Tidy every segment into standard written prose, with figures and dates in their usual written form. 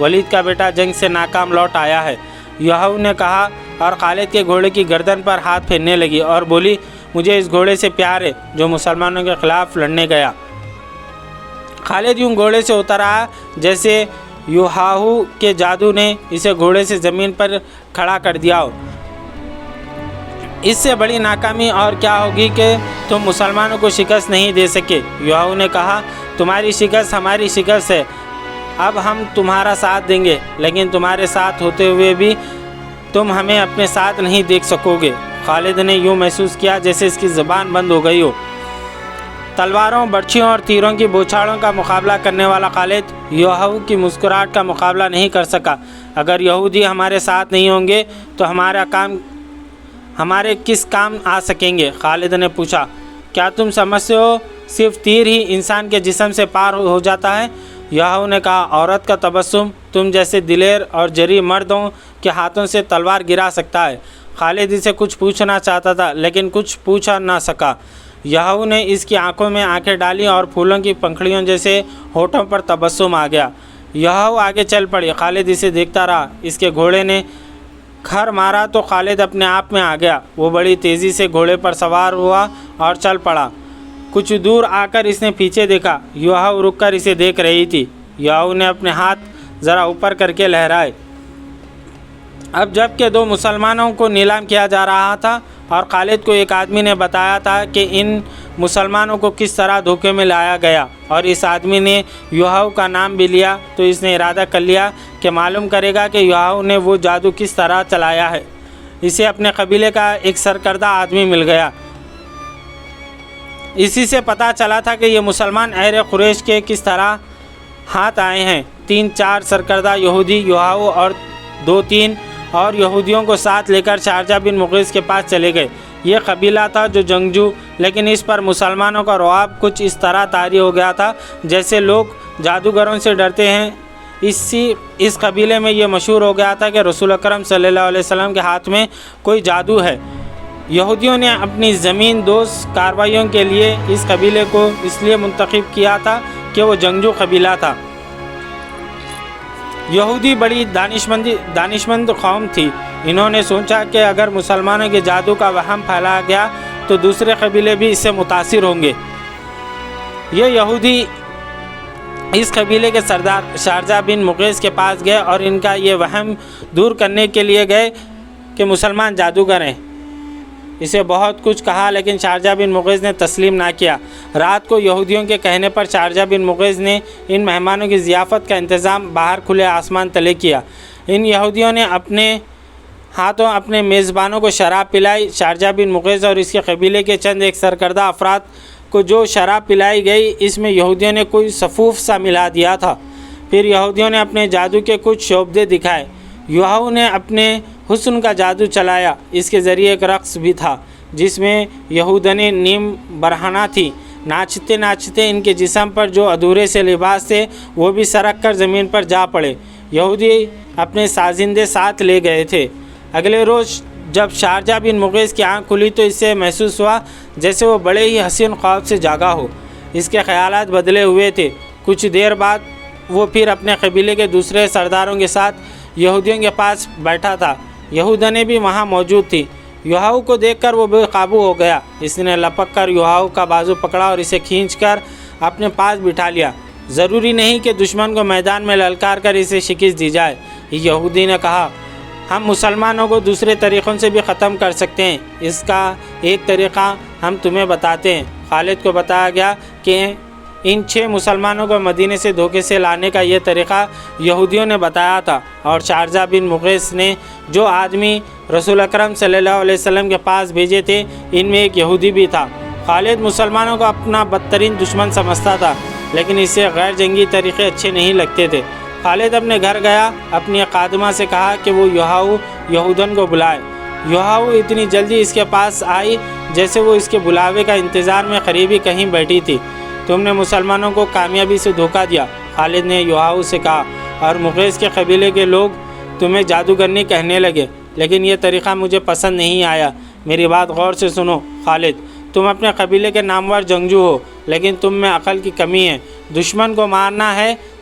ولید کا بیٹا جنگ سے ناکام لوٹ آیا ہے۔ یوحو نے کہا اور خالد کے گھوڑے کی گردن پر ہاتھ پھیرنے لگی اور بولی مجھے اس گھوڑے سے پیار ہے جو مسلمانوں کے خلاف لڑنے گیا۔ خالد یوں گھوڑے سے اتر آیا جیسے یوحو کے جادو نے اسے گھوڑے سے زمین پر کھڑا کر دیا ہو۔ اس سے بڑی ناکامی اور کیا ہوگی کہ تم مسلمانوں کو شکست نہیں دے سکے۔ یوحو نے کہا تمہاری شکست ہماری شکست ہے، اب ہم تمہارا ساتھ دیں گے، لیکن تمہارے ساتھ ہوتے ہوئے بھی تم ہمیں اپنے ساتھ نہیں دیکھ سکو گے۔ خالد نے یوں محسوس کیا جیسے اس کی زبان بند ہو گئی ہو۔ تلواروں، برچھیوں اور تیروں کی بوچھاڑوں کا مقابلہ کرنے والا خالد یوحو کی مسکراہٹ کا مقابلہ نہیں کر سکا۔ اگر یہودی ہمارے ساتھ نہیں ہوں گے تو ہمارے کس کام آ سکیں گے؟ خالد نے پوچھا۔ کیا تم سمجھتے ہو صرف تیر ہی انسان کے جسم سے پار ہو جاتا ہے؟ یوحو نے کہا عورت کا تبسم تم جیسے دلیر اور جری مردوں کے ہاتھوں سے تلوار گرا سکتا ہے۔ خالد اسے کچھ پوچھنا چاہتا تھا لیکن کچھ پوچھا نہ سکا۔ یوحو نے اس کی آنکھوں میں آنکھیں ڈالی اور پھولوں کی پنکھڑیوں جیسے ہونٹوں پر تبسم آ گیا۔ یوحو آگے چل پڑی۔ خالد اسے دیکھتا رہا۔ اس کے گھوڑے نے کھر مارا تو خالد اپنے آپ میں آ گیا۔ وہ بڑی تیزی سے گھوڑے پر سوار ہوا اور چل پڑا۔ کچھ دور آ کر اس نے پیچھے دیکھا۔ یوحو رک کر اسے دیکھ رہی تھی۔ یوحو نے اپنے ہاتھ ذرا اوپر کر کے لہرائے۔ اب جب کہ دو مسلمانوں کو نیلام کیا جا رہا تھا اور خالد کو ایک آدمی نے بتایا تھا کہ ان مسلمانوں کو کس طرح دھوکے میں لایا گیا اور اس آدمی نے یوحو کا نام بھی لیا، تو اس نے ارادہ کر لیا کہ معلوم کرے گا کہ یوحو نے وہ جادو کس طرح چلایا ہے۔ اسے اپنے قبیلے کا ایک سرکردہ آدمی مل گیا۔ اسی سے پتہ چلا تھا کہ یہ مسلمان اہل قریش کے کس طرح ہاتھ آئے ہیں۔ 3-4 سرکردہ یہودی یوحو اور 2-3 اور یہودیوں کو ساتھ لے کر شارجہ بن مغیث کے پاس چلے گئے۔ یہ قبیلہ تھا جو جنگجو، لیکن اس پر مسلمانوں کا رعب کچھ اس طرح طاری ہو گیا تھا جیسے لوگ جادوگروں سے ڈرتے ہیں۔ اس قبیلے میں یہ مشہور ہو گیا تھا کہ رسول اکرم صلی اللہ علیہ وسلم کے ہاتھ میں کوئی جادو ہے۔ یہودیوں نے اپنی زمین دوز کارروائیوں کے لیے اس قبیلے کو اس لیے منتخب کیا تھا کہ وہ جنگجو قبیلہ تھا۔ یہودی بڑی دانشمند قوم تھی۔ انہوں نے سوچا کہ اگر مسلمانوں کے جادو کا وہم پھیلایا گیا تو دوسرے قبیلے بھی اس سے متاثر ہوں گے۔ یہ یہودی اس قبیلے کے سردار شارجہ بن مغیث کے پاس گئے اور ان کا یہ وہم دور کرنے کے لیے گئے کہ مسلمان جادوگر ہیں۔ اسے بہت کچھ کہا لیکن شارجہ بن مغیث نے تسلیم نہ کیا۔ رات کو یہودیوں کے کہنے پر شارجہ بن مغیث نے ان مہمانوں کی ضیافت کا انتظام باہر کھلے آسمان تلے کیا۔ ان یہودیوں نے اپنے ہاتھوں اپنے میزبانوں کو شراب پلائی۔ شارجہ بن مغیث اور اس کے قبیلے کے چند ایک سرکردہ افراد کو جو شراب پلائی گئی اس میں یہودیوں نے کوئی سفوف سا ملا دیا تھا۔ پھر یہودیوں نے اپنے جادو کے کچھ شعبدے دکھائے۔ یوحو نے اپنے حسن کا جادو چلایا۔ اس کے ذریعے ایک رقص بھی تھا جس میں یہودنی نیم برہنہ تھی۔ ناچتے ناچتے ان کے جسم پر جو ادھورے سے لباس تھے وہ بھی سرک کر زمین پر جا پڑے۔ یہودی اپنے سازندے ساتھ لے گئے تھے۔ اگلے روز جب شارجہ بن مغیث کی آنکھ کھلی تو اس سے محسوس ہوا جیسے وہ بڑے ہی حسین خواب سے جاگا ہو۔ اس کے خیالات بدلے ہوئے تھے۔ کچھ دیر بعد وہ پھر اپنے قبیلے کے دوسرے سرداروں کے ساتھ یہودیوں کے پاس بیٹھا تھا۔ یہودنی بھی وہاں موجود تھی۔ یوحو کو دیکھ کر وہ بے قابو ہو گیا۔ اس نے لپک کر یوحو کا بازو پکڑا اور اسے کھینچ کر اپنے پاس بٹھا لیا۔ ضروری نہیں کہ دشمن کو میدان میں للکار کر اسے شکست دی جائے، یہودی نے کہا۔ ہم مسلمانوں کو دوسرے طریقوں سے بھی ختم کر سکتے ہیں۔ اس کا ایک طریقہ ہم تمہیں بتاتے ہیں۔ خالد کو بتایا گیا کہ ان 6 مسلمانوں کو مدینے سے دھوکے سے لانے کا یہ طریقہ یہودیوں نے بتایا تھا، اور شارجہ بن مغیث نے جو آدمی رسول اکرم صلی اللہ علیہ وسلم کے پاس بھیجے تھے ان میں ایک یہودی بھی تھا۔ خالد مسلمانوں کو اپنا بدترین دشمن سمجھتا تھا، لیکن اسے غیر جنگی طریقے اچھے نہیں لگتے تھے۔ خالد اپنے گھر گیا، اپنی خادمہ سے کہا کہ وہ یوحو یہودن کو بلائے۔ یوحو اتنی جلدی اس کے پاس آئی جیسے وہ اس کے بلاوے کا انتظار میں قریبی کہیں بیٹھی تھی۔ تم نے مسلمانوں کو کامیابی سے دھوکہ دیا، خالد نے یوحو سے کہا، اور مغیث کے قبیلے کے لوگ تمہیں جادوگرنی کہنے لگے، لیکن یہ طریقہ مجھے پسند نہیں آیا۔ میری بات غور سے سنو خالد، تم اپنے قبیلے کے نامور جنگجو ہو، لیکن تم میں عقل کی کمی ہے۔ دشمن کو مارنا ہے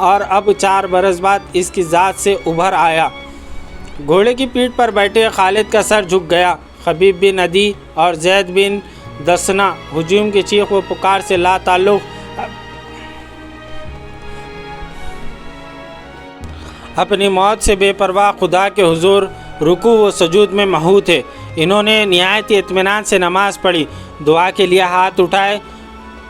اور اب 4 برس بعد اس کی ذات سے ابھر آیا۔ گھوڑے کی پیٹھ پر بیٹھے خالد کا سر جھک گیا۔ خبیب بن عدی اور زید بن دسنہ ہجوم کی چیخ و پکار سے لا تعلق اپنی موت سے بے پرواہ خدا کے حضور رکوع و سجود میں محو تھے۔ انہوں نے نہایت اطمینان سے نماز پڑھی، دعا کے لیے ہاتھ اٹھائے۔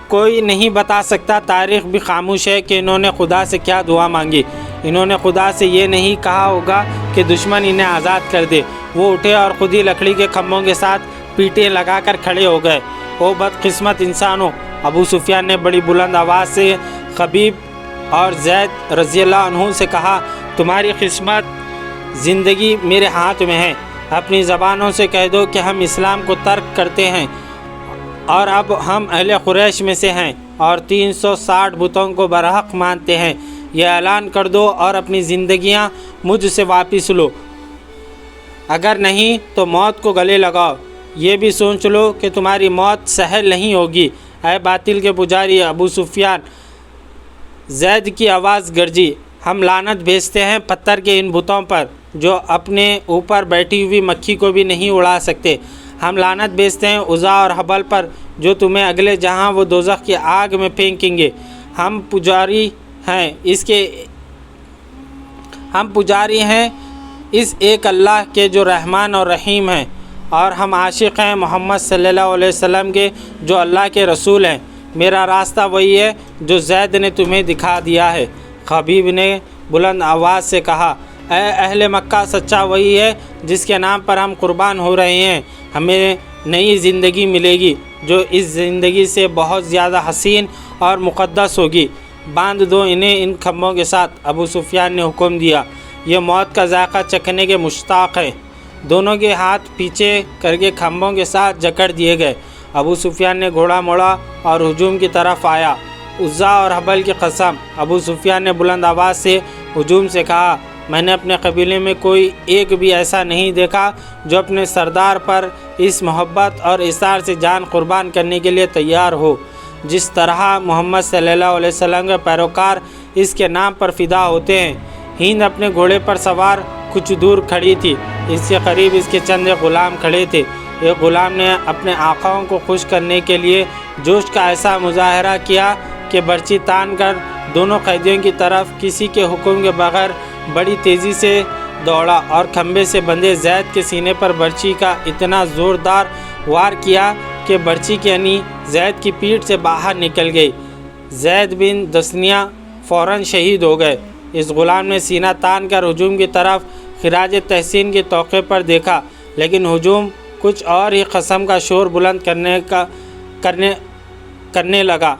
کوئی نہیں بتا سکتا، تاریخ بھی خاموش ہے کہ انہوں نے خدا سے کیا دعا مانگی۔ انہوں نے خدا سے یہ نہیں کہا ہوگا کہ دشمن انہیں آزاد کر دے۔ وہ اٹھے اور خود ہی لکڑی کے کھمبوں کے ساتھ پیٹیں لگا کر کھڑے ہو گئے۔ او بدقسمت انسانوں! ابو سفیان نے بڑی بلند آواز سے خبیب اور زید رضی اللہ عنہ سے کہا، تمہاری قسمت زندگی میرے ہاتھ میں ہے۔ اپنی زبانوں سے کہہ دو کہ ہم اسلام کو ترک کرتے ہیں اور اب ہم اہل قریش میں سے ہیں اور 360 بتوں کو برحق مانتے ہیں۔ یہ اعلان کر دو اور اپنی زندگیاں مجھ سے واپس لو، اگر نہیں تو موت کو گلے لگاؤ۔ یہ بھی سوچ لو کہ تمہاری موت سہل نہیں ہوگی۔ اے باطل کے پجاری ابو سفیان! زید کی آواز گرجی، ہم لعنت بھیجتے ہیں پتھر کے ان بتوں پر جو اپنے اوپر بیٹھی ہوئی مکھی کو بھی نہیں اڑا سکتے۔ ہم لعنت بھیجتے ہیں عزا اور حبل پر جو تمہیں اگلے جہاں وہ دوزخ کی آگ میں پھینکیں گے۔ ہم پجاری ہیں اس ایک اللہ کے جو رحمان اور رحیم ہیں، اور ہم عاشق ہیں محمد صلی اللہ علیہ وسلم کے جو اللہ کے رسول ہیں۔ میرا راستہ وہی ہے جو زید نے تمہیں دکھا دیا ہے۔ خبیب نے بلند آواز سے کہا، اے اہل مکہ، سچا وہی ہے جس کے نام پر ہم قربان ہو رہے ہیں۔ ہمیں نئی زندگی ملے گی جو اس زندگی سے بہت زیادہ حسین اور مقدس ہوگی۔ باندھ دو انہیں ان کھمبوں کے ساتھ، ابو سفیان نے حکم دیا۔ یہ موت کا ذائقہ چکھنے کے مشتاق ہیں۔ دونوں کے ہاتھ پیچھے کر کے کھمبوں کے ساتھ جکڑ دیے گئے۔ ابو سفیان نے گھوڑا موڑا اور ہجوم کی طرف آیا۔ عزا اور حبل کی قسم! ابو سفیان نے بلند آواز سے ہجوم سے کہا، میں نے اپنے قبیلے میں کوئی ایک بھی ایسا نہیں دیکھا جو اپنے سردار پر اس محبت اور اصرار سے جان قربان کرنے کے لیے تیار ہو جس طرح محمد صلی اللہ علیہ وسلم کے پیروکار اس کے نام پر فدا ہوتے ہیں۔ ہند اپنے گھوڑے پر سوار کچھ دور کھڑی تھی۔ اس کے قریب اس کے چند غلام کھڑے تھے۔ ایک غلام نے اپنے آقاؤں کو خوش کرنے کے لیے جوش کا ایسا مظاہرہ کیا کہ برچی تان کر دونوں قیدیوں کی طرف کسی کے حکم کے بغیر بڑی تیزی سے دوڑا اور کھمبے سے بندھے زید کے سینے پر برچی کا اتنا زوردار وار کیا کہ برچی کی یعنی زید کی پیٹھ سے باہر نکل گئی۔ زید بن دسنہ فوراً شہید ہو گئے۔ اس غلام نے سینہ تان کر ہجوم کی طرف خراج تحسین کے توقع پر دیکھا، لیکن ہجوم کچھ اور ہی قسم کا شور بلند کرنے لگا۔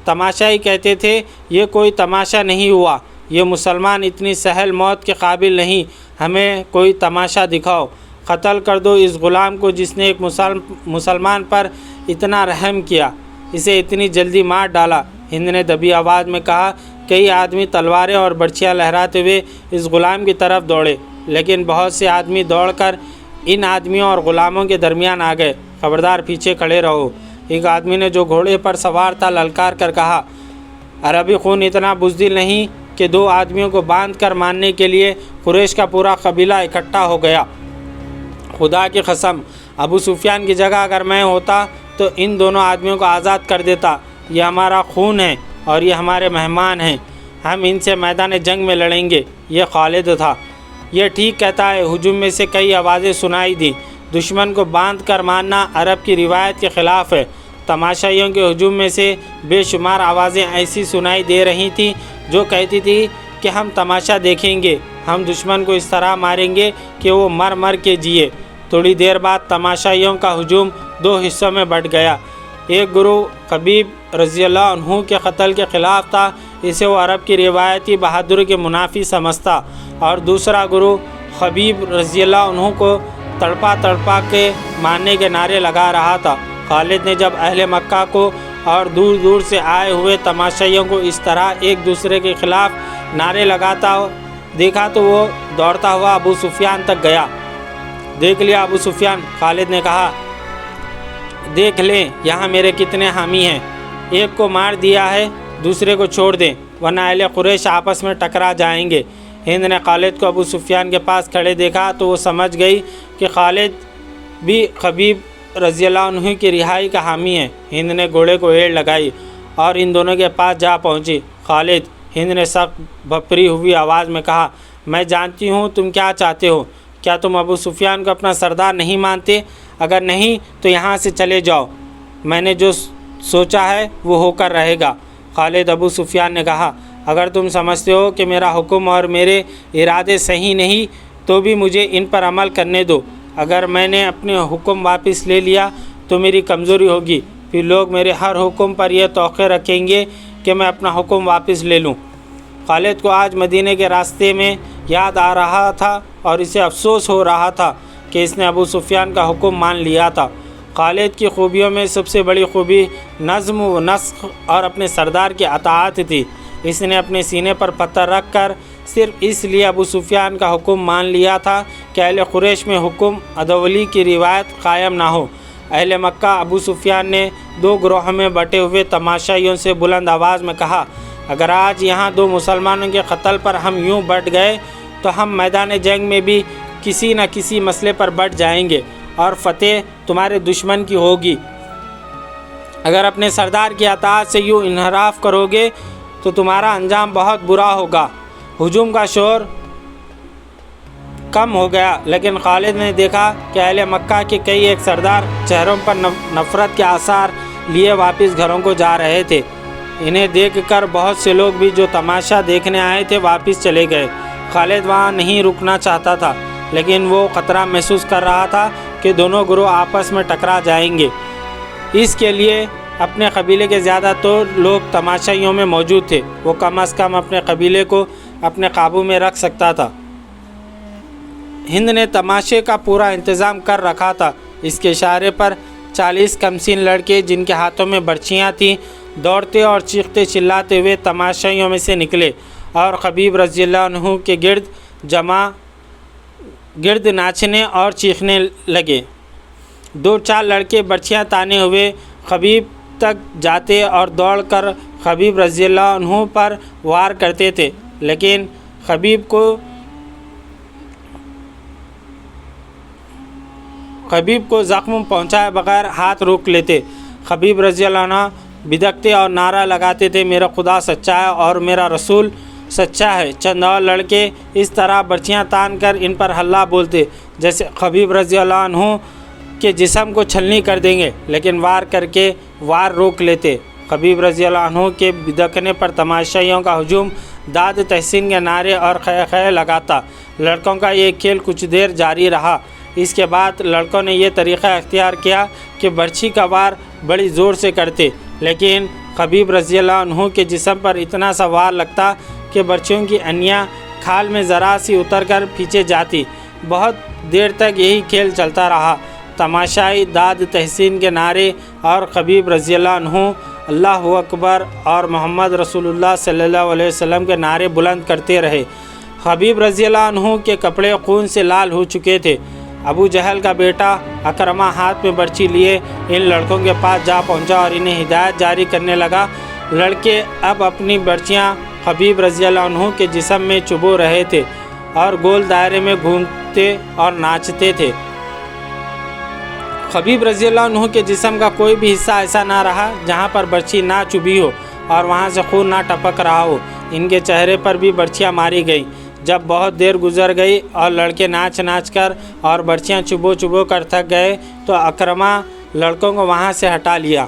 تماشائی کہتے تھے، یہ کوئی تماشا نہیں ہوا، یہ مسلمان اتنی سہل موت کے قابل نہیں، ہمیں کوئی تماشا دکھاؤ۔ قتل کر دو اس غلام کو جس نے ایک مسلمان پر اتنا رحم کیا، اسے اتنی جلدی مار ڈالا۔ ہند نے دبی آواز میں کہا۔ کئی آدمی تلواریں اور برچیاں لہراتے ہوئے اس غلام کی طرف دوڑے، لیکن بہت سے آدمی دوڑ کر ان آدمیوں اور غلاموں کے درمیان آ گئے۔ خبردار پیچھے کھڑے رہو۔ ایک آدمی نے جو گھوڑے پر سوار تھا للکار کر کہا، عربی خون اتنا بزدل نہیں کہ 2 آدمیوں کو باندھ کر مارنے کے لیے قریش کا پورا قبیلہ اکٹھا ہو گیا۔ خدا کی قسم، ابو سفیان کی جگہ اگر میں ہوتا تو ان دونوں آدمیوں کو آزاد کر دیتا۔ یہ ہمارا خون ہے اور یہ ہمارے مہمان ہیں، ہم ان سے میدان جنگ میں لڑیں گے۔ یہ خالد تھا۔ یہ ٹھیک کہتا ہے۔ ہجوم میں سے کئی آوازیں سنائی دیں۔ دشمن کو باندھ کر مارنا عرب کی روایت کے خلاف ہے۔ تماشائیوں کے ہجوم میں سے بے شمار آوازیں ایسی سنائی دے رہی تھیں جو کہتی تھی کہ ہم تماشا دیکھیں گے، ہم دشمن کو اس طرح ماریں گے کہ وہ مر مر کے جیے۔ تھوڑی دیر بعد تماشائیوں کا ہجوم 2 حصوں میں بٹ گیا۔ ایک گروہ خبیب رضی اللہ عنہ کے قتل کے خلاف تھا، اسے وہ عرب کی روایتی بہادری کے منافی سمجھتا، اور دوسرا گروہ خبیب رضی اللہ عنہ کو تڑپا کے مارنے کے نعرے لگا رہا تھا۔ خالد نے جب اہل مکہ کو اور دور دور سے آئے ہوئے تماشائیوں کو اس طرح ایک دوسرے کے خلاف نعرے لگاتا دیکھا تو وہ دوڑتا ہوا ابو سفیان تک گیا۔ دیکھ لیا ابو سفیان، خالد نے کہا، دیکھ لیں یہاں میرے کتنے حامی ہیں، ایک کو مار دیا ہے دوسرے کو چھوڑ دیں۔ ورنہ اہل قریش آپس میں ٹکرا جائیں گے۔ ہند نے خالد کو ابو سفیان کے پاس کھڑے دیکھا تو وہ سمجھ گئی کہ خالد بھی خبیب رضی اللہ عنہ کی رہائی کا حامی ہے۔ ہند نے گھوڑے کو ایڑ لگائی اور ان دونوں کے پاس جا پہنچی۔ خالد، ہند نے سخت بھپری ہوئی آواز میں کہا، میں جانتی ہوں تم کیا چاہتے ہو۔ کیا تم ابو سفیان کو اپنا سردار نہیں مانتے؟ اگر نہیں تو یہاں سے چلے جاؤ، میں نے جو سوچا ہے وہ ہو کر رہے گا۔ خالد، ابو سفیان نے کہا، اگر تم سمجھتے ہو کہ میرا حکم اور میرے ارادے صحیح نہیں تو بھی مجھے ان پر عمل کرنے دو۔ اگر میں نے اپنے حکم واپس لے لیا تو میری کمزوری ہوگی، پھر لوگ میرے ہر حکم پر یہ توقع رکھیں گے کہ میں اپنا حکم واپس لے لوں۔ خالد کو آج مدینہ کے راستے میں یاد آ رہا تھا اور اسے افسوس ہو رہا تھا کہ اس نے ابو سفیان کا حکم مان لیا تھا۔ خالد کی خوبیوں میں سب سے بڑی خوبی نظم و نسق اور اپنے سردار کی اطاعت تھی۔ اس نے اپنے سینے پر پتھر رکھ کر صرف اس لیے ابو سفیان کا حکم مان لیا تھا کہ اہل قریش میں حکم عدولی کی روایت قائم نہ ہو۔ اہل مکہ ابو سفیان نے 2 گروہوں میں بٹے ہوئے تماشائیوں سے بلند آواز میں کہا، اگر آج یہاں 2 مسلمانوں کے قتل پر ہم یوں بٹ گئے تو ہم میدان جنگ میں بھی کسی نہ کسی مسئلے پر بٹ جائیں گے اور فتح تمہارے دشمن کی ہوگی۔ اگر اپنے سردار کی اطاعت سے یوں انحراف کرو گے تو تمہارا انجام بہت برا ہوگا۔ ہجوم کا شور کم ہو گیا، لیکن خالد نے دیکھا کہ اہل مکہ کے کئی ایک سردار چہروں پر نفرت کے آثار لیے واپس گھروں کو جا رہے تھے۔ انہیں دیکھ کر بہت سے لوگ بھی جو تماشا دیکھنے آئے تھے واپس چلے گئے۔ خالد وہاں نہیں رکنا چاہتا تھا، لیکن وہ خطرہ محسوس کر رہا تھا کہ دونوں گروہ آپس میں ٹکرا جائیں گے۔ اس کے لیے اپنے قبیلے کے زیادہ تر لوگ تماشائیوں میں موجود تھے۔ وہ کم از کم اپنے قبیلے کو اپنے قابو میں رکھ سکتا تھا۔ ہند نے تماشے کا پورا انتظام کر رکھا تھا۔ اس کے اشارے پر 40 کمسین لڑکے جن کے ہاتھوں میں برچیاں تھیں دوڑتے اور چیختے چلاتے ہوئے تماشائیوں میں سے نکلے اور خبیب رضی اللہ عنہ کے گرد ناچنے اور چیخنے لگے۔ 2-4 لڑکے برچیاں تانے ہوئے خبیب تک جاتے اور دوڑ کر خبیب رضی اللہ عنہ پر وار کرتے تھے، لیکن خبیب کو زخم پہنچائے بغیر ہاتھ روک لیتے۔ خبیب رضی اللہ عنہ بدکتے اور نعرہ لگاتے تھے، میرا خدا سچا ہے اور میرا رسول سچا ہے۔ چند اور لڑکے اس طرح برچیاں تان کر ان پر ہلّا بولتے جیسے خبیب رضی اللہ عنہ کے جسم کو چھلنی کر دیں گے، لیکن وار کر کے وار روک لیتے۔ خبیب رضی اللہ عنہ کے بدکنے پر تماشائیوں کا ہجوم داد تحسین کے نعرے اور خے خے لگاتا۔ لڑکوں کا یہ کھیل کچھ دیر جاری رہا۔ اس کے بعد لڑکوں نے یہ طریقہ اختیار کیا کہ برچھی کا وار بڑی زور سے کرتے، لیکن خبیب رضی اللہ عنہ کے جسم پر اتنا سا وار لگتا کہ برچھیوں کی انیاں کھال میں ذرا سی اتر کر پیچھے جاتی۔ بہت دیر تک یہی کھیل چلتا رہا۔ تماشائی داد تحسین کے نعرے اور خبیب رضی اللہ عنہ اللہ اکبر اور محمد رسول اللہ صلی اللہ علیہ وسلم کے نعرے بلند کرتے رہے۔ خبیب رضی اللہ عنہ کے کپڑے خون سے لال ہو چکے تھے۔ ابو جہل کا بیٹا اکرمہ ہاتھ میں برچھی لیے ان لڑکوں کے پاس جا پہنچا اور انہیں ہدایت جاری کرنے لگا۔ لڑکے اب اپنی برچیاں خبیب رضی اللہ عنہ کے جسم میں چبو رہے تھے اور گول دائرے میں گھومتے اور ناچتے تھے۔ خبیب رضی اللہ عنہ کے جسم کا کوئی بھی حصہ ایسا نہ رہا جہاں پر برچھی نہ چبھی ہو اور وہاں سے خون نہ ٹپک رہا ہو۔ ان کے چہرے پر بھی برچیاں ماری گئیں۔ جب بہت دیر گزر گئی اور لڑکے ناچ ناچ کر اور برچیاں چبو چبو کر تھک گئے تو اکرمہ لڑکوں کو وہاں سے ہٹا لیا۔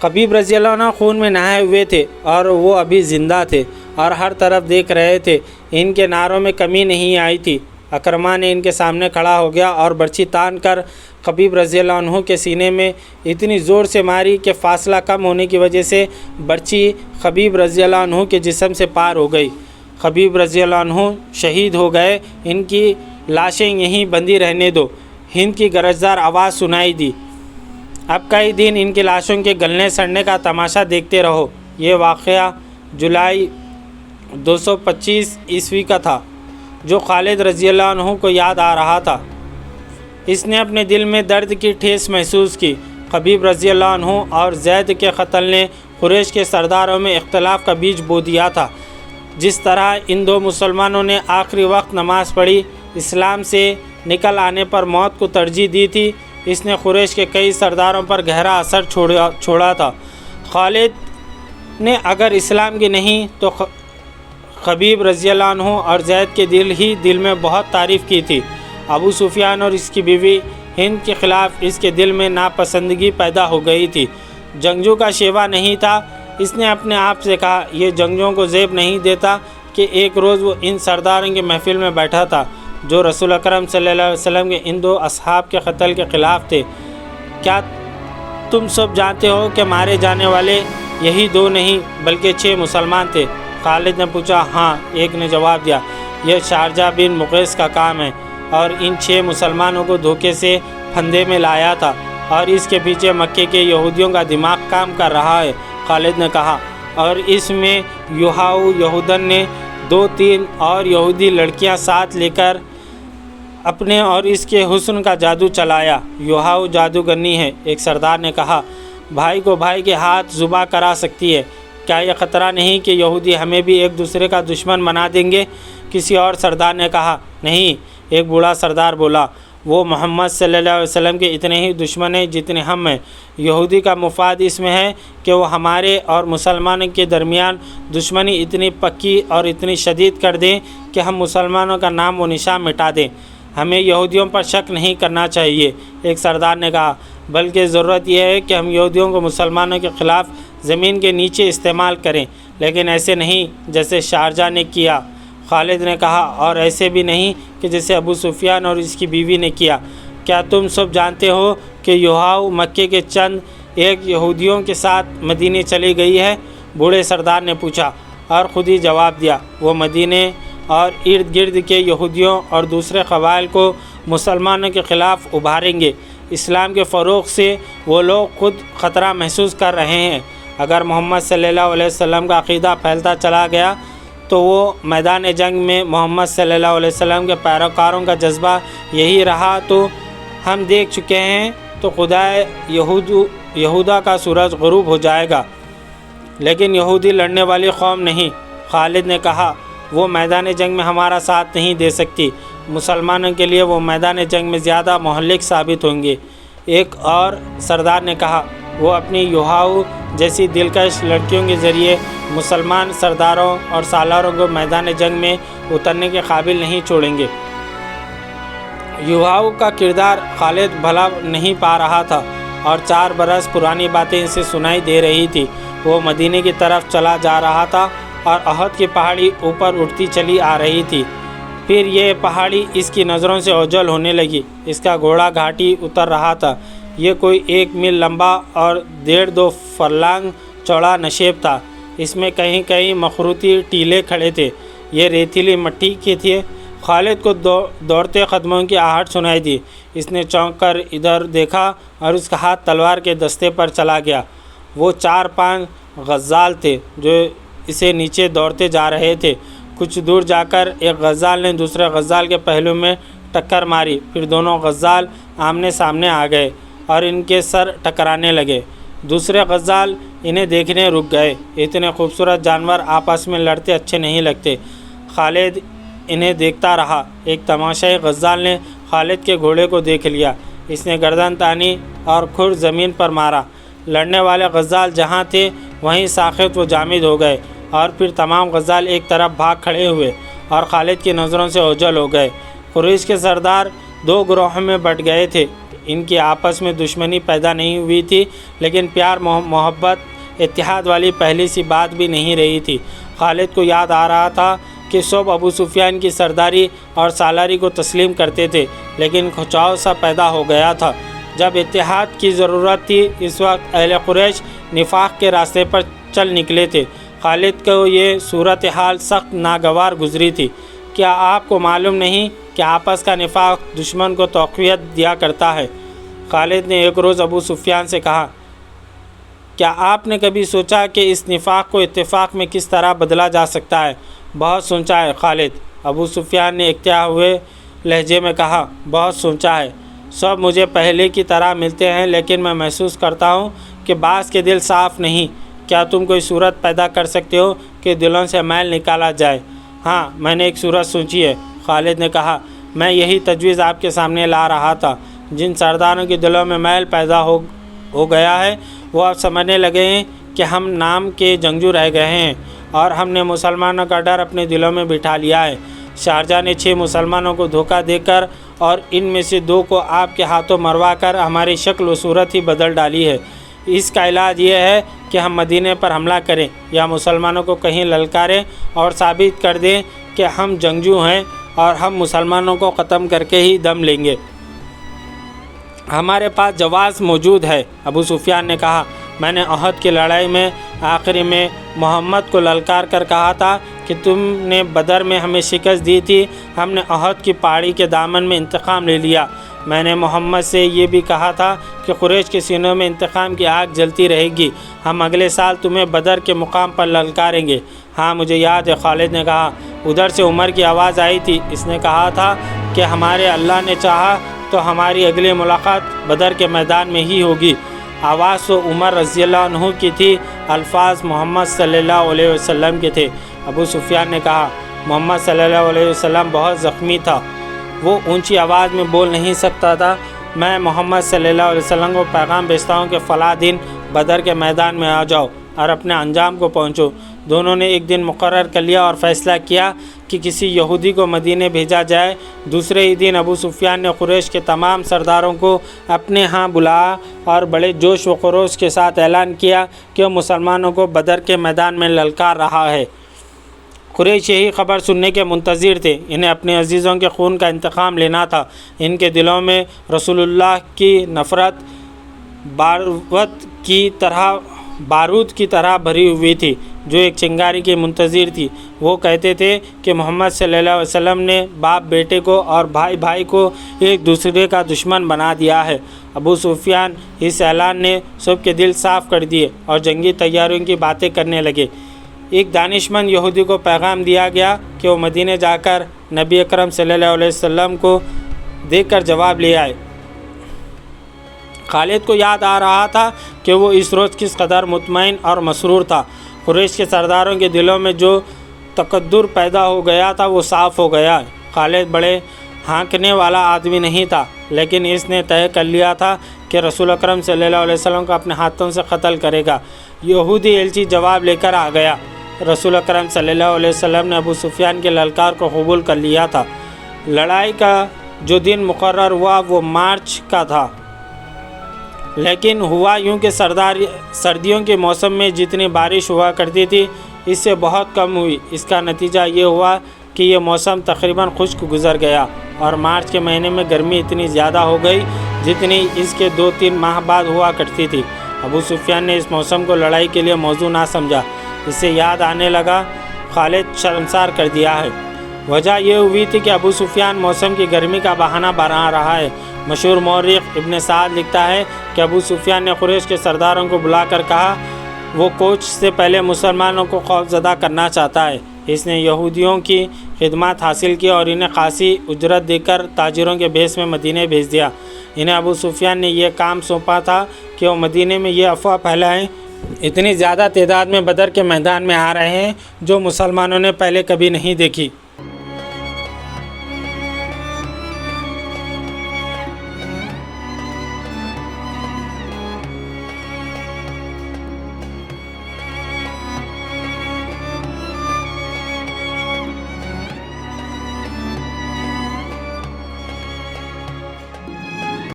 خبیب رضی اللہ عنہ خون میں نہائے ہوئے تھے اور وہ ابھی زندہ تھے اور ہر طرف دیکھ رہے تھے۔ ان کے نعروں میں کمی نہیں آئی تھی۔ اکرمہ نے ان کے سامنے کھڑا ہو گیا اور برچھی تان کر خبیب رضی اللہ عنہ کے سینے میں اتنی زور سے ماری کہ فاصلہ کم ہونے کی وجہ سے برچھی خبیب رضی اللہ عنہ کے جسم سے پار ہو گئی۔ خبیب رضی اللہ عنہ شہید ہو گئے، ان کی لاشیں یہیں بندھی رہنے دو۔ ہند کی گرجدار آواز سنائی دی، اب کئی دن ان کی لاشوں کے گلنے سڑنے کا تماشا دیکھتے رہو۔ یہ واقعہ جولائی 225 عیسوی کا تھا جو خالد رضی اللہ عنہ کو یاد آ رہا تھا۔ اس نے اپنے دل میں درد کی ٹھیس محسوس کی۔ خبیب رضی اللہ عنہ اور زید کے قتل نے قریش کے سرداروں میں اختلاف کا بیج بو دیا تھا۔ جس طرح ان دو مسلمانوں نے آخری وقت نماز پڑھی، اسلام سے نکل آنے پر موت کو ترجیح دی تھی، اس نے قریش کے کئی سرداروں پر گہرا اثر چھوڑا تھا۔ خالد نے اگر اسلام کی نہیں تو خبیب رضی اللہ عنہ اور زید کے دل میں بہت تعریف کی تھی۔ ابو سفیان اور اس کی بیوی ہند کے خلاف اس کے دل میں ناپسندگی پیدا ہو گئی تھی۔ جنگجو کا شیوا نہیں تھا۔ اس نے اپنے آپ سے کہا، یہ جنگجوؤں کو زیب نہیں دیتا کہ ایک روز وہ ان سرداروں کی محفل میں بیٹھا تھا جو رسول اکرم صلی اللہ علیہ وسلم کے ان دو اصحاب کے قتل کے خلاف تھے۔ کیا تم سب جانتے ہو کہ مارے جانے والے یہی دو نہیں بلکہ 6 مسلمان تھے؟ خالد نے پوچھا۔ ہاں، ایک نے جواب دیا، یہ شارجہ بن مغیث کا کام ہے اور ان 6 مسلمانوں کو دھوکے سے پھندے میں لایا تھا اور اس کے پیچھے مکے کے یہودیوں کا دماغ کام کر رہا ہے، خالد نے کہا۔ اور اس میں یوحاؤ یہودن نے 2-3 اور یہودی لڑکیاں ساتھ لے کر اپنے اور اس کے حسن کا جادو چلایا۔ یوحاؤ جادوگرنی ہے، ایک سردار نے کہا۔ بھائی کو بھائی کے ہاتھ ذبح کرا سکتی ہے، کیا یہ خطرہ نہیں کہ یہودی ہمیں بھی ایک دوسرے کا دشمن بنا دیں گے؟ کسی اور سردار نے کہا۔ نہیں، ایک بوڑھا سردار بولا، وہ محمد صلی اللہ علیہ وسلم کے اتنے ہی دشمن ہیں جتنے ہم ہیں۔ یہودی کا مفاد اس میں ہے کہ وہ ہمارے اور مسلمانوں کے درمیان دشمنی اتنی پکی اور اتنی شدید کر دیں کہ ہم مسلمانوں کا نام و نشان مٹا دیں۔ ہمیں یہودیوں پر شک نہیں کرنا چاہیے، ایک سردار نے کہا، بلکہ ضرورت یہ ہے کہ ہم یہودیوں کو مسلمانوں کے خلاف زمین کے نیچے استعمال کریں، لیکن ایسے نہیں جیسے شارجہ نے کیا، خالد نے کہا، اور ایسے بھی نہیں کہ جیسے ابو سفیان اور اس کی بیوی نے کیا۔ کیا تم سب جانتے ہو کہ یوحاؤ مکے کے چند ایک یہودیوں کے ساتھ مدینے چلی گئی ہے؟ بوڑھے سردار نے پوچھا اور خود ہی جواب دیا، وہ مدینے اور ارد گرد کے یہودیوں اور دوسرے قبائل کو مسلمانوں کے خلاف ابھاریں گے۔ اسلام کے فروغ سے وہ لوگ خود خطرہ محسوس کر رہے ہیں۔ اگر محمد صلی اللہ علیہ وسلم کا عقیدہ پھیلتا چلا گیا تو وہ میدان جنگ میں محمد صلی اللہ علیہ وسلم کے پیروکاروں کا جذبہ یہی رہا تو ہم دیکھ چکے ہیں، تو خدائے یہودا کا سورج غروب ہو جائے گا، لیکن یہودی لڑنے والی قوم نہیں۔ خالد نے کہا، وہ میدان جنگ میں ہمارا ساتھ نہیں دے سکتی، مسلمانوں کے لیے وہ میدان جنگ میں زیادہ مہلک ثابت ہوں گے۔ ایک اور سردار نے کہا، وہ اپنی یوحاؤ جیسی دلکش لڑکیوں کے ذریعے مسلمان سرداروں اور سالاروں کو میدان جنگ میں اترنے کے قابل نہیں چھوڑیں گے۔ یوحاؤ کا کردار خالد بھلا نہیں پا رہا تھا اور 4 برس پرانی باتیں اسے سنائی دے رہی تھی۔ وہ مدینے کی طرف چلا جا رہا تھا اور احد کی پہاڑی اوپر اٹھتی چلی آ رہی تھی۔ پھر یہ پہاڑی اس کی نظروں سے اوجھل ہونے لگی۔ اس کا گھوڑا گھاٹی اتر رہا تھا۔ یہ کوئی 1 میل لمبا اور 1.5-2 فرلانگ چوڑا نشیب تھا۔ اس میں کہیں کہیں مخروطی ٹیلے کھڑے تھے۔ یہ ریتیلی مٹی کے تھے۔ خالد کو دوڑتے قدموں کی آہٹ سنائی دی۔ اس نے چونک کر ادھر دیکھا اور اس کا ہاتھ تلوار کے دستے پر چلا گیا۔ وہ 4-5 غزال تھے جو اسے نیچے دوڑتے جا رہے تھے۔ کچھ دور جا کر ایک غزال نے دوسرے غزال کے پہلو میں ٹکر ماری، پھر دونوں غزال آمنے سامنے آ گئے اور ان کے سر ٹکرانے لگے۔ دوسرے غزال انہیں دیکھنے رک گئے۔ اتنے خوبصورت جانور آپس میں لڑتے اچھے نہیں لگتے۔ خالد انہیں دیکھتا رہا۔ ایک تماشائی غزال نے خالد کے گھوڑے کو دیکھ لیا۔ اس نے گردن تانی اور کھر زمین پر مارا۔ لڑنے والے غزال جہاں تھے وہیں ساخت و جامد ہو گئے اور پھر تمام غزال ایک طرف بھاگ کھڑے ہوئے اور خالد کی نظروں سے اوجھل ہو گئے۔ قریش کے سردار 2 گروہوں میں بٹ گئے تھے۔ ان کی آپس میں دشمنی پیدا نہیں ہوئی تھی، لیکن پیار محبت اتحاد والی پہلی سی بات بھی نہیں رہی تھی۔ خالد کو یاد آ رہا تھا کہ سب ابو سفیان کی سرداری اور سالاری کو تسلیم کرتے تھے، لیکن کھچاؤ سا پیدا ہو گیا تھا۔ جب اتحاد کی ضرورت تھی اس وقت اہل قریش نفاق کے راستے پر چل نکلے تھے۔ خالد کو یہ صورتحال سخت ناگوار گزری تھی۔ کیا آپ کو معلوم نہیں کہ آپس کا نفاق دشمن کو تقویت دیا کرتا ہے؟ خالد نے ایک روز ابو سفیان سے کہا، کیا آپ نے کبھی سوچا کہ اس نفاق کو اتفاق میں کس طرح بدلا جا سکتا ہے؟ بہت سوچا ہے خالد، ابو سفیان نے اکتیا ہوئے لہجے میں کہا، بہت سوچا ہے۔ سب مجھے پہلے کی طرح ملتے ہیں، لیکن میں محسوس کرتا ہوں کہ بعض کے دل صاف نہیں، کیا تم کوئی صورت پیدا کر سکتے ہو کہ دلوں سے میل نکالا جائے؟ ہاں، میں نے ایک صورت سوچی ہے، خالد نے کہا۔ میں یہی تجویز آپ کے سامنے لا رہا تھا۔ جن سرداروں کے دلوں میں میل پیدا ہو گیا ہے وہ اب سمجھنے لگے ہیں کہ ہم نام کے جنگجو رہ گئے ہیں اور ہم نے مسلمانوں کا ڈر اپنے دلوں میں بٹھا لیا ہے۔ شارجہ نے 6 مسلمانوں کو دھوکہ دے کر اور ان میں سے 2 کو آپ کے ہاتھوں مروا کر ہماری شکل و صورت ہی بدل ڈالی ہے۔ اس کا علاج یہ ہے کہ ہم مدینے پر حملہ کریں یا مسلمانوں کو کہیں للکاریں اور ثابت کر دیں کہ ہم جنگجو ہیں اور ہم مسلمانوں کو ختم کر کے ہی دم لیں گے۔ ہمارے پاس جواز موجود ہے، ابو سفیان نے کہا۔ میں نے احد کی لڑائی میں آخری میں محمد کو للکار کر کہا تھا کہ تم نے بدر میں ہمیں شکست دی تھی، ہم نے احد کی پہاڑی کے دامن میں انتقام لے لیا۔ میں نے محمد سے یہ بھی کہا تھا کہ قریش کے سینوں میں انتقام کی آگ جلتی رہے گی، ہم اگلے سال تمہیں بدر کے مقام پر للکاریں گے۔ ہاں مجھے یاد ہے، خالد نے کہا۔ ادھر سے عمر کی آواز آئی تھی، اس نے کہا تھا کہ ہمارے اللہ نے چاہا تو ہماری اگلی ملاقات بدر کے میدان میں ہی ہوگی۔ آواز تو عمر رضی اللہ عنہ کی تھی، الفاظ محمد صلی اللہ علیہ وسلم کے تھے۔ ابو سفیان نے کہا، محمد صلی اللہ علیہ وسلم بہت زخمی تھا، وہ اونچی آواز میں بول نہیں سکتا تھا۔ میں محمد صلی اللہ علیہ وسلم کو پیغام بھیجتا ہوں کہ فلاں دن بدر کے میدان میں آ جاؤ اور اپنے انجام کو پہنچو۔ دونوں نے ایک دن مقرر کر لیا اور فیصلہ کیا کہ کسی یہودی کو مدینے بھیجا جائے۔ دوسرے ہی دن ابو سفیان نے قریش کے تمام سرداروں کو اپنے ہاں بلایا اور بڑے جوش و خروش کے ساتھ اعلان کیا کہ وہ مسلمانوں کو بدر کے میدان میں للکار رہا ہے۔ قریش یہی خبر سننے کے منتظر تھے، انہیں اپنے عزیزوں کے خون کا انتقام لینا تھا۔ ان کے دلوں میں رسول اللہ کی نفرت بارود کی طرح بھری ہوئی تھی جو ایک چنگاری کی منتظر تھی۔ وہ کہتے تھے کہ محمد صلی اللہ علیہ وسلم نے باپ بیٹے کو اور بھائی بھائی کو ایک دوسرے کا دشمن بنا دیا ہے۔ ابو سفیان اس اعلان نے سب کے دل صاف کر دیے اور جنگی تیاریوں کی باتیں کرنے لگے۔ ایک دانشمند یہودی کو پیغام دیا گیا کہ وہ مدینے جا کر نبی اکرم صلی اللہ علیہ وسلم کو دیکھ کر جواب لے آئے۔ خالد کو یاد آ رہا تھا کہ وہ اس روز کس قدر مطمئن اور مسرور تھا۔ قریش کے سرداروں کے دلوں میں جو تقدر پیدا ہو گیا تھا وہ صاف ہو گیا۔ خالد بڑے ہانکنے والا آدمی نہیں تھا، لیکن اس نے طے کر لیا تھا کہ رسول اکرم صلی اللہ علیہ وسلم کو اپنے ہاتھوں سے قتل کرے گا۔ یہودی ایلچی جواب لے کر آ گیا۔ رسول اکرم صلی اللہ علیہ وسلم نے ابو سفیان کے للکار کو قبول کر لیا تھا۔ لڑائی کا جو دن مقرر ہوا وہ مارچ کا تھا، لیکن ہوا یوں کہ سردیوں کے موسم میں جتنی بارش ہوا کرتی تھی اس سے بہت کم ہوئی۔ اس کا نتیجہ یہ ہوا کہ یہ موسم تقریباً خشک گزر گیا اور مارچ کے مہینے میں گرمی اتنی زیادہ ہو گئی جتنی اس کے 2-3 ماہ بعد ہوا کرتی تھی۔ ابو سفیان نے اس موسم کو لڑائی کے لیے موزوں نہ سمجھا۔ اسے یاد آنے لگا خالد شرمسار کر دیا ہے۔ وجہ یہ ہوئی تھی کہ ابو سفیان موسم کی گرمی کا بہانہ بنا رہا ہے۔ مشہور مورخ ابن سعد لکھتا ہے کہ ابو سفیان نے قریش کے سرداروں کو بلا کر کہا وہ کوچ سے پہلے مسلمانوں کو خوفزدہ کرنا چاہتا ہے۔ اس نے یہودیوں کی خدمات حاصل کی اور انہیں خاصی اجرت دے کر تاجروں کے بھیس میں مدینے بھیج دیا۔ انہیں ابو سفیان نے یہ کام سونپا تھا کہ وہ مدینے میں یہ افواہ پھیلائیں اتنی زیادہ تعداد میں بدر کے میدان میں آ رہے ہیں جو مسلمانوں نے پہلے کبھی نہیں دیکھی۔